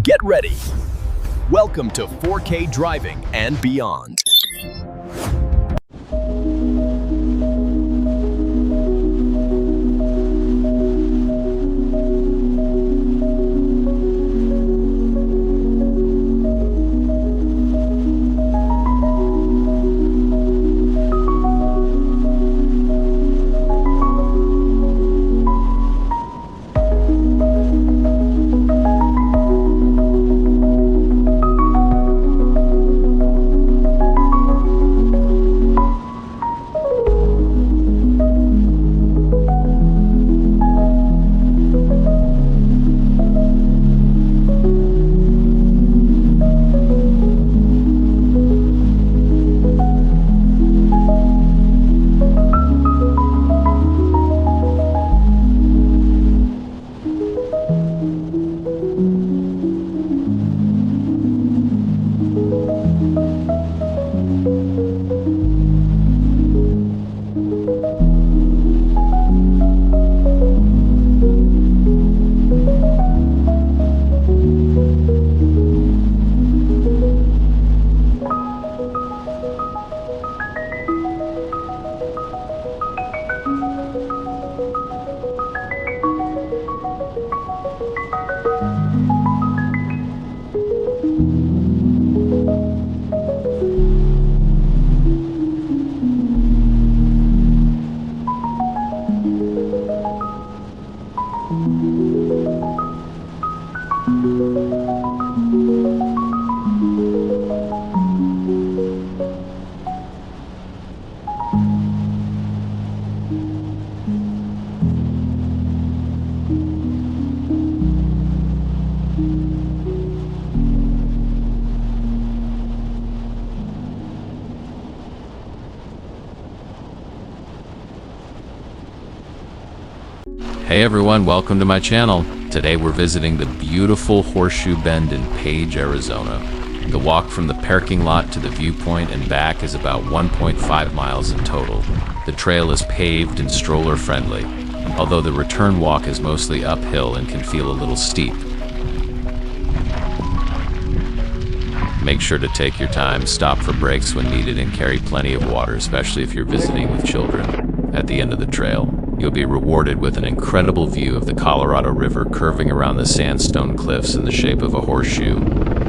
Get ready. Welcome to 4K driving and beyond. Hey everyone, welcome to my channel. Today we're visiting the beautiful Horseshoe Bend in Page, Arizona. The walk from the parking lot to the viewpoint and back is about 1.5 miles in total. The trail is paved and stroller friendly, although the return walk is mostly uphill and can feel a little steep. Make sure to take your time, stop for breaks when needed, and carry plenty of water, especially if you're visiting with children. At the end of the trail, you'll be rewarded with an incredible view of the Colorado River curving around the sandstone cliffs in the shape of a horseshoe.